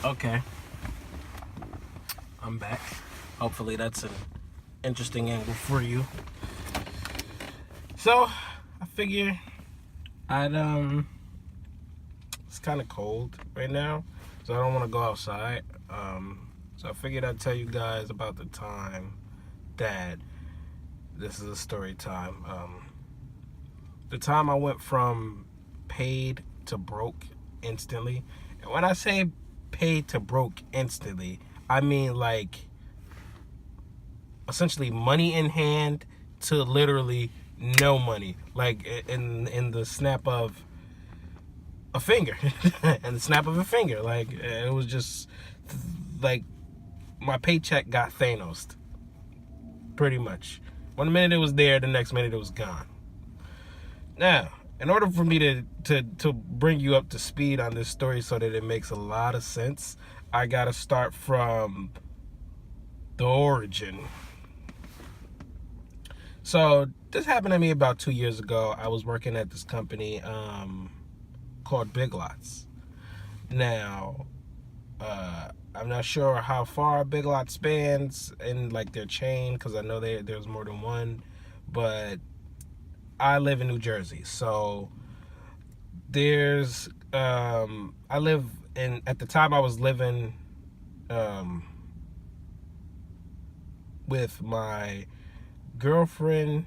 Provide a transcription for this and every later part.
Okay, I'm back. Hopefully that's an interesting angle for you. So, I figure it's kind of cold right now, so I don't want to go outside. So I figured I'd tell you guys about the time that this is a story time. The time I went from paid to broke instantly. And when I say paid to broke instantly, I mean like essentially money in hand to literally no money, like in the snap of a finger. And the snap of a finger, like it was just like my paycheck got Thanos pretty much. One minute it was there, the next minute it was gone. Now, in order for me to bring you up to speed on this story so that it makes a lot of sense, I gotta start from the origin. So this happened to me about 2 years ago. I was working at this company called Big Lots. Now, I'm not sure how far Big Lots spans in like their chain, because I know there's more than one, but I live in New Jersey, so there's I live in, at the time I was living with my girlfriend.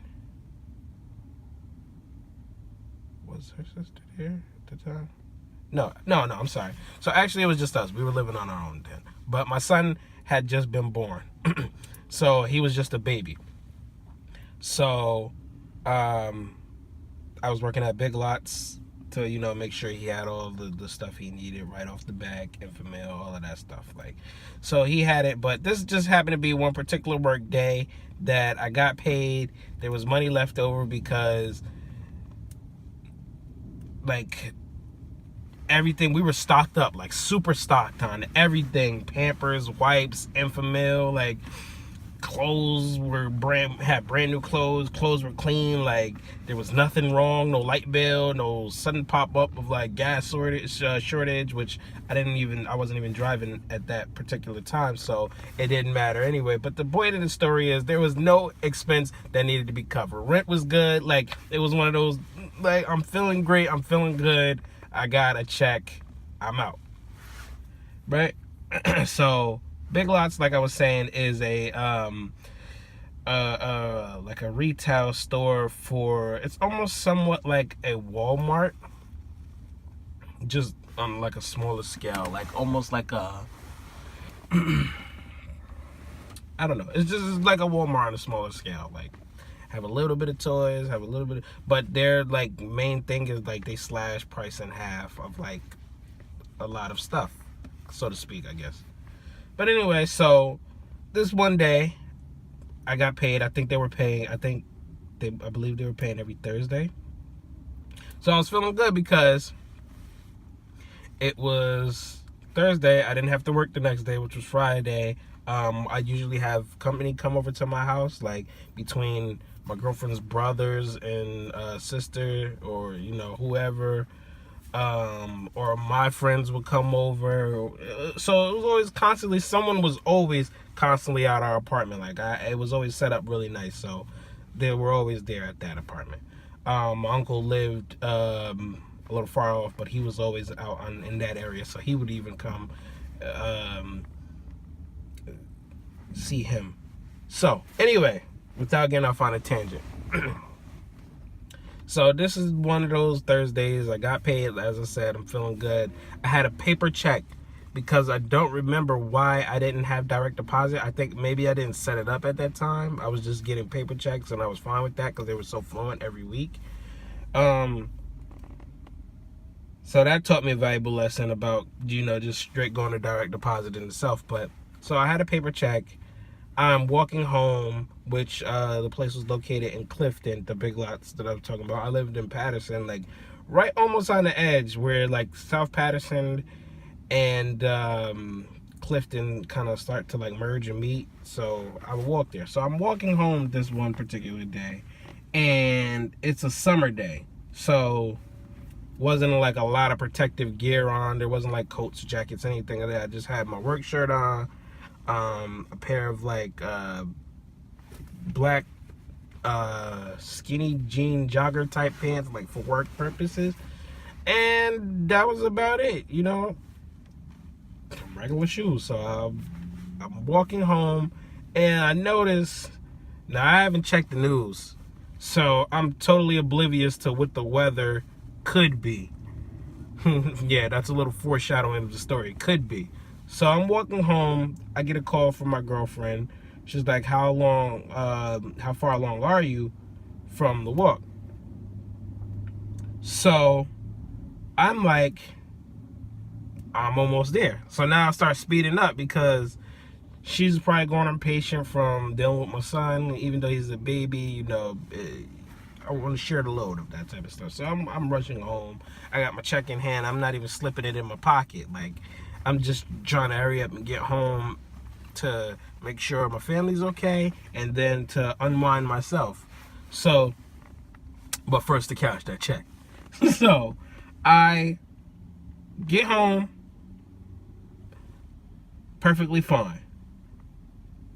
Was her sister there at the time? No, I'm sorry. So actually it was just us. We were living on our own then. But my son had just been born. So he was just a baby. So I was working at Big Lots to, make sure he had all the stuff he needed right off the bat, infant all of that stuff. Like, so he had it, but this just happened to be one particular work day that I got paid. There was money left over because like everything, we were stocked up, like super stocked on everything. Pampers, wipes, infant, like clothes were had brand new clothes were clean, like there was nothing wrong, no light bill, no sudden pop up of like gas shortage, which I wasn't even driving at that particular time, so it didn't matter anyway. But the point of the story is there was no expense that needed to be covered. Rent was good. Like it was one of those, like, I'm feeling great, I'm feeling good, I got a check, I'm out, right? So Big Lots, like I was saying, is like a retail store for, it's almost somewhat like a Walmart, just on like a smaller scale, like almost like a I don't know, it's just like a Walmart on a smaller scale. Like have a little bit of toys, have a little bit of, but their like main thing is like they slash price in half of like a lot of stuff, so to speak, I guess. But anyway, so this one day I got paid. I think they were paying, I believe they were paying every Thursday. So I was feeling good because it was Thursday. I didn't have to work the next day, which was Friday. I usually have company come over to my house, like between my girlfriend's brothers and sister, or whoever, or my friends would come over. So it was always constantly, someone was always constantly at our apartment. Like it was always set up really nice, so they were always there at that apartment. My uncle lived a little far off, but he was always out in that area, so he would even come see him. So anyway, without getting off on a tangent. So this is one of those Thursdays. I got paid, as I said, I'm feeling good. I had a paper check because I don't remember why I didn't have direct deposit. I think maybe I didn't set it up at that time. I was just getting paper checks and I was fine with that because they were so fluent every week. So that taught me a valuable lesson about, just straight going to direct deposit in itself. But so I had a paper check. I'm walking home, which the place was located in Clifton, the Big Lots that I was talking about. I lived in Patterson, like right almost on the edge where like South Patterson and Clifton kind of start to like merge and meet. So I would walk there. So I'm walking home this one particular day, and it's a summer day. So Wasn't like a lot of protective gear on. There wasn't like coats, jackets, anything like that. I just had my work shirt on, a pair of like black skinny jean jogger type pants, like for work purposes, and that was about it. You know, regular shoes. So I'm walking home, and I noticed. Now I haven't checked the news, so I'm totally oblivious to what the weather could be. Yeah, that's a little foreshadowing of the story. Could be. So I'm walking home. I get a call from my girlfriend. She's like, how far along are you from the walk? So I'm like, I'm almost there. So now I start speeding up because she's probably going impatient from dealing with my son, even though he's a baby. You know, I want to share the load of that type of stuff. So I'm rushing home. I got my check in hand. I'm not even slipping it in my pocket. Like, I'm just trying to hurry up and get home to make sure my family's okay, and then to unwind myself. So, but first to cash that check. So I get home perfectly fine.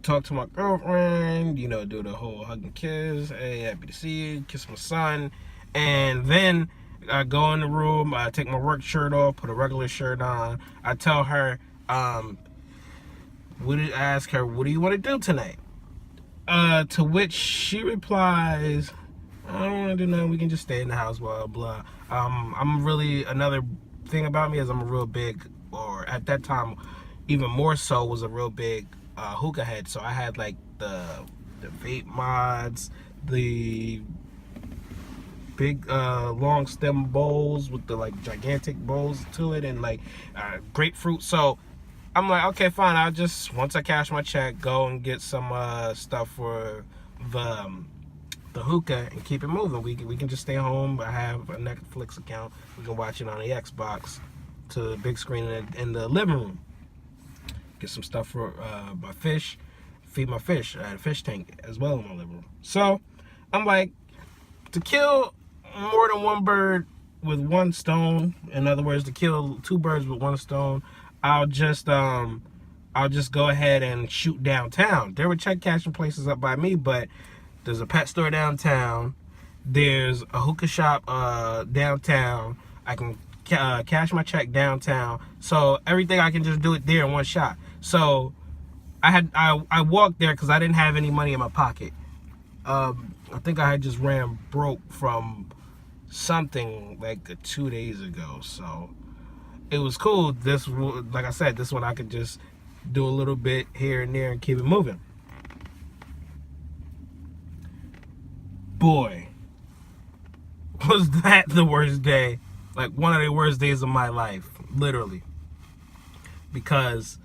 Talk to my girlfriend, you know, do the whole hug and kiss. Hey, happy to see you. Kiss my son. And then I go in the room. I take my work shirt off, put a regular shirt on. I tell her, ask her, what do you want to do tonight? To which she replies, I don't want to do nothing. We can just stay in the house, blah, blah. Another thing about me is I'm a real big, or at that time, even more so, was a real big hookah head. So I had like the vape mods, the big long stem bowls with the like gigantic bowls to it, and like grapefruit. So I'm like, okay, fine. I'll just, once I cash my check, go and get some stuff for the hookah and keep it moving. We can just stay home. I have a Netflix account. We can watch it on the Xbox to the big screen in the living room. Get some stuff for my fish, feed my fish. I had a fish tank as well in my living room. So I'm like, to kill more than one bird with one stone, in other words, to kill two birds with one stone, I'll just go ahead and shoot downtown. There were check cashing places up by me, but there's a pet store downtown. There's a hookah shop downtown. I can cash my check downtown. So everything, I can just do it there in one shot. So I walked there because I didn't have any money in my pocket. I think I had just ran broke from something like 2 days ago. So it was cool. This, like I said, this one I could just do a little bit here and there and keep it moving. Boy, was that the worst day. Like one of the worst days of my life, literally. Because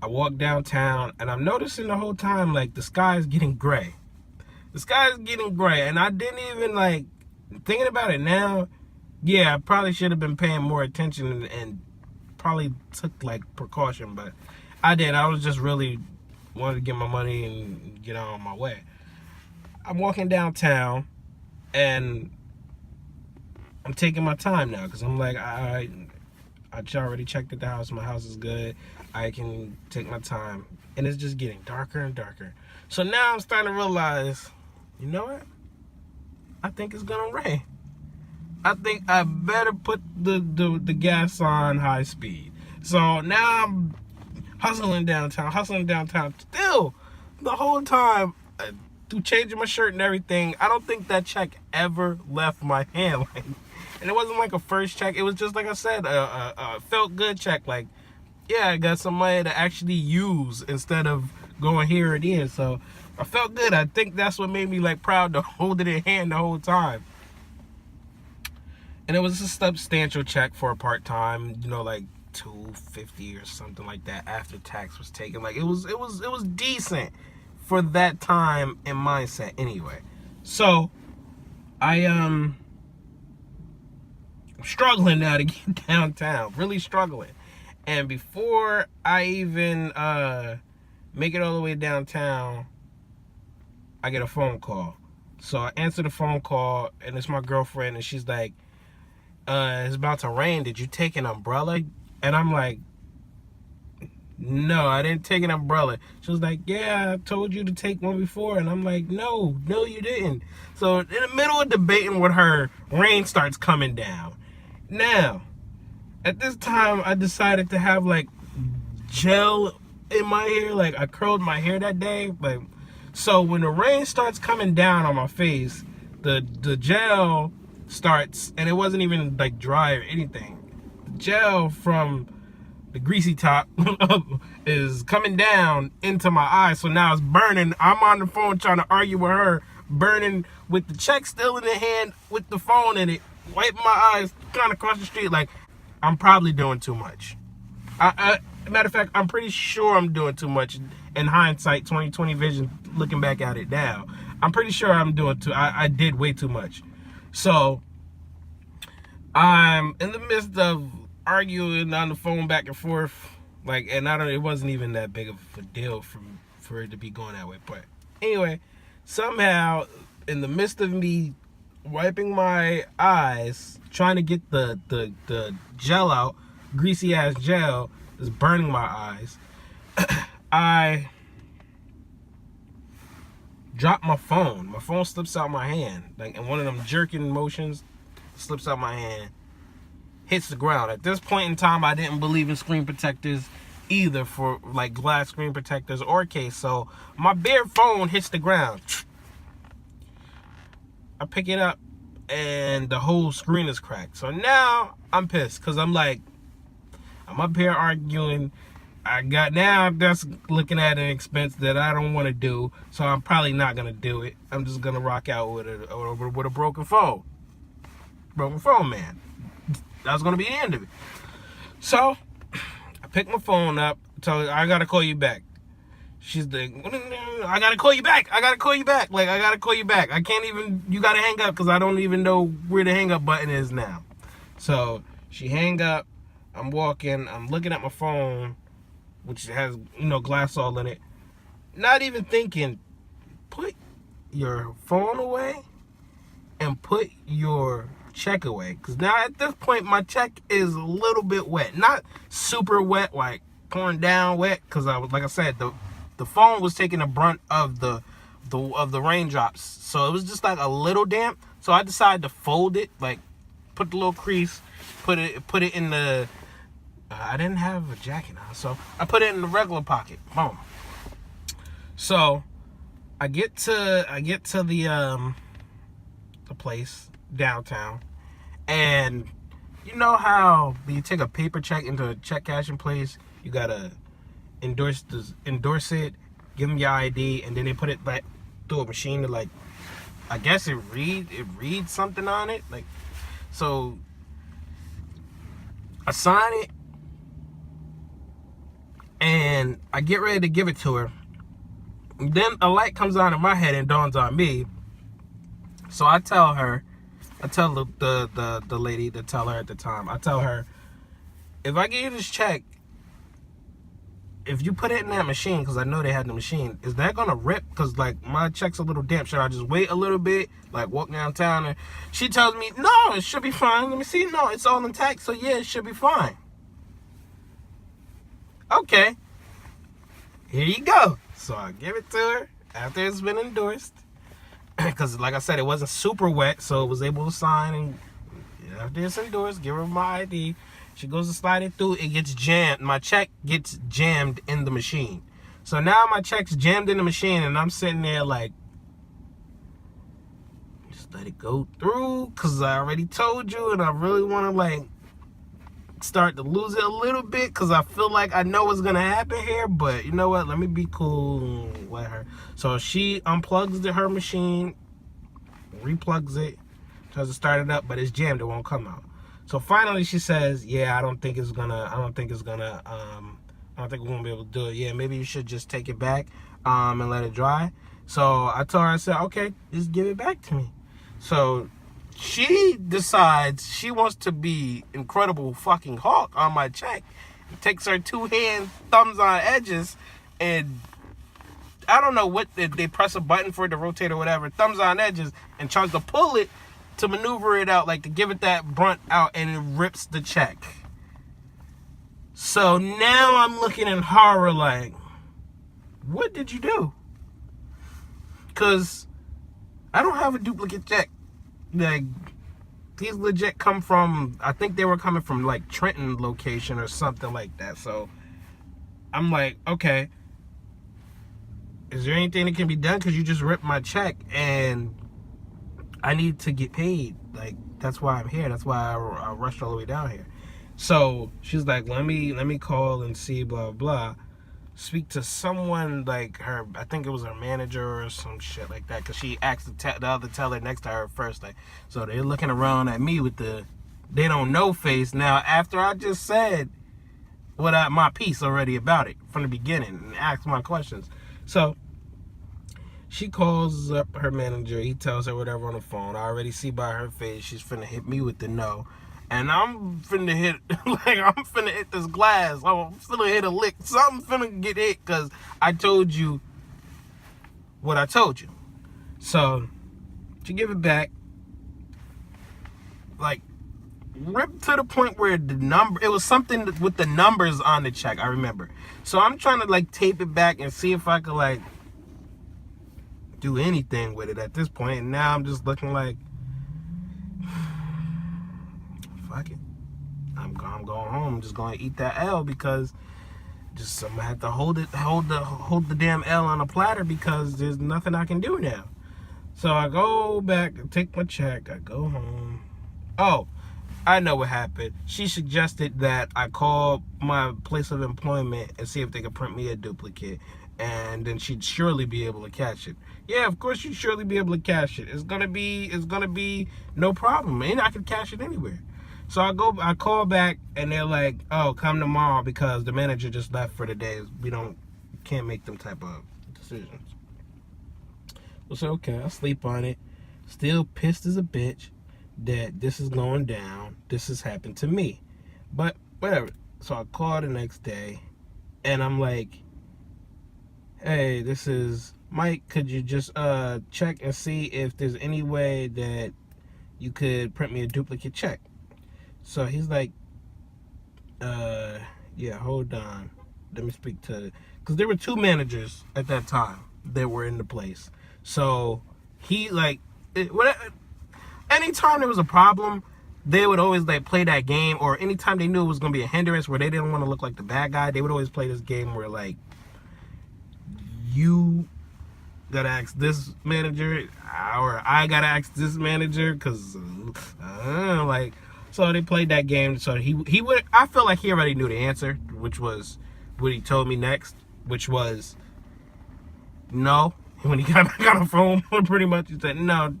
I walked downtown and I'm noticing the whole time, like, the sky is getting gray. The sky is getting gray, and I didn't even, like, thinking about it now, yeah, I probably should have been paying more attention and probably took, like, precaution, but I didn't. I was just really wanted to get my money and get on my way. I'm walking downtown, and I'm taking my time now, because I'm like, I already checked at the house. My house is good. I can take my time. And it's just getting darker and darker. So now I'm starting to realize, you know what? I think it's going to rain. I think I better put the gas on high speed. So now I'm hustling downtown. Still, the whole time, through changing my shirt and everything, I don't think that check ever left my hand. Like, and it wasn't like a first check. It was just, like I said, a felt good check. Like, yeah, I got some money to actually use instead of going here and there. So I felt good. I think that's what made me, like, proud to hold it in hand the whole time. And it was a substantial check for a part-time, you know, like $250 or something like that after tax was taken. Like, it was decent for that time and mindset anyway. So I'm struggling now to get downtown, really struggling. And before I even make it all the way downtown, I get a phone call. So I answer the phone call, and it's my girlfriend, and she's like, it's about to rain. Did you take an umbrella? And I'm like, no, I didn't take an umbrella. She was like, yeah, I told you to take one before. And I'm like, no, you didn't. So in the middle of debating with her, rain starts coming down. Now, at this time, I decided to have like gel in my hair. Like I curled my hair that day. Like, so when the rain starts coming down on my face, the gel starts, and it wasn't even like dry or anything. The gel from the greasy top is coming down into my eyes, so now it's burning. I'm on the phone trying to argue with her, burning with the check still in the hand with the phone in it, wiping my eyes, trying to cross the street. Like, I'm probably doing too much. Matter of fact, I'm pretty sure I'm doing too much. In hindsight, 2020 vision, looking back at it now, I'm pretty sure I'm doing I did way too much. So I'm in the midst of arguing on the phone back and forth, like, and it wasn't even that big of a deal for it to be going that way. But anyway, somehow in the midst of me wiping my eyes, trying to get the gel out, greasy ass gel is burning my eyes. I dropped my phone. My phone slips out my hand, like in one of them jerking motions, slips out my hand, hits the ground. At this point in time, I didn't believe in screen protectors either, for like glass screen protectors or case. So my bare phone hits the ground. I pick it up and the whole screen is cracked. So now I'm pissed because I'm like, I'm up here arguing. That's looking at an expense that I don't want to do, so I'm probably not gonna do it. I'm just gonna rock out with a broken phone. Broken phone, man. That's gonna be the end of it. So I pick my phone up, tell her I gotta call you back. She's like, I gotta call you back. Like, I gotta call you back. I can't even, you gotta hang up because I don't even know where the hang up button is now. So she hang up. I'm walking. I'm looking at my phone, which has, glass all in it. Not even thinking, put your phone away and put your check away. Because now at this point, my check is a little bit wet. Not super wet, like pouring down wet. Because like I said, the phone was taking the brunt of the raindrops. So it was just like a little damp. So I decided to fold it, like put the little crease, put it in the, I didn't have a jacket on, so I put it in the regular pocket. Boom. So I get to the place downtown, and you know how when you take a paper check into a check cashing place, you gotta endorse it, give them your ID, and then they put it back through a machine to, like, I guess it reads something on it, like, so I sign it. And I get ready to give it to her. Then a light comes on in my head and dawns on me. So I tell the lady to tell her at the time. I tell her, if I give you this check, if you put it in that machine, because I know they had the machine, is that gonna rip? Because like my check's a little damp. Should I just wait a little bit, like walk downtown? And she tells me, no, it should be fine. Let me see. No, it's all intact. So yeah, it should be fine. Okay, here you go. So I give it to her after it's been endorsed, because like I said, it wasn't super wet, so it was able to sign. And after it's endorsed, give her my ID. She goes to slide it through. It gets jammed. My check gets jammed in the machine. So now my check's jammed in the machine, and I'm sitting there like, just let it go through, because I already told you, and I really want to like start to lose it a little bit, because I feel like I know what's gonna happen here. But you know what, let me be cool and let her. So she unplugs her machine, replugs it, tries to start it up, but it's jammed, it won't come out. So finally she says, yeah, I don't think we're gonna be able to do it. Yeah, maybe you should just take it back and let it dry. So I told her, I said, okay, just give it back to me. So she decides she wants to be Incredible fucking Hulk on my check. Takes her two hand thumbs on edges, and I don't know what, they press a button for it to rotate or whatever, thumbs on edges, and tries to pull it to maneuver it out, like to give it that brunt out, and it rips the check. So now I'm looking in horror like, what did you do? Because I don't have a duplicate check. Like, these legit come from, I think they were coming from like Trenton location or something like that. So I'm like, okay, is there anything that can be done? Because you just ripped my check and I need to get paid. Like, that's why I'm here. That's why I rushed all the way down here. So she's like, let me call and see, blah, blah. Speak to someone, like her, I think it was her manager or some shit like that, because she asked the other teller next to her first. Like, so they're looking around at me with the they don't know face now after I just said my piece already about it from the beginning and asked my questions. So she calls up her manager. He tells her whatever on the phone. I already see by her face she's finna hit me with the no. And I'm finna hit, like, I'm finna hit this glass. I'm finna hit a lick. Something's finna get hit because I told you what I told you. So, to give it back, like, ripped to the point where it was something with the numbers on the check, I remember. So, I'm trying to, like, tape it back and see if I could, like, do anything with it at this point. And now I'm just looking like, fuck it. I'm going home. I'm just going to eat that L because I'm gonna have to hold the damn L on a platter because there's nothing I can do now. So I go back, take my check, I go home. Oh, I know what happened. She suggested that I call my place of employment and see if they could print me a duplicate, and then she'd surely be able to catch it. Yeah, of course you'd surely be able to cash it. It's gonna be no problem, and I could cash it anywhere. So I call back and they're like, oh, come tomorrow because the manager just left for the day. Can't make them type of decisions. Well, so okay, I sleep on it. Still pissed as a bitch that this is going down. This has happened to me. But whatever. So I call the next day and I'm like, hey, this is Mike. Could you just check and see if there's any way that you could print me a duplicate check? So he's like, yeah, hold on. Let me speak to, because there were two managers at that time that were in the place. So he anytime there was a problem, they would always like play that game, or anytime they knew it was going to be a hindrance where they didn't want to look like the bad guy, they would always play this game where like, you gotta ask this manager, or I gotta ask this manager, because like, so they played that game. So I felt like he already knew the answer, which was what he told me next, which was no. When he got back on the phone, pretty much he said, no,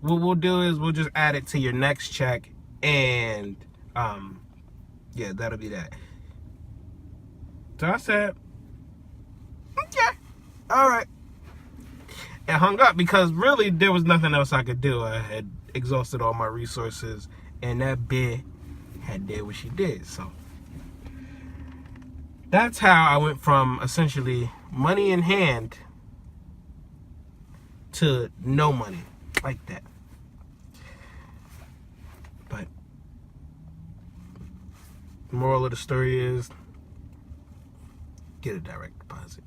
what we'll do is we'll just add it to your next check, and yeah, that'll be that. So I said, okay, all right, and hung up because really there was nothing else I could do. I had exhausted all my resources, and that bitch had did what she did. So that's how I went from essentially money in hand to no money like that. But the moral of the story is, get a direct deposit.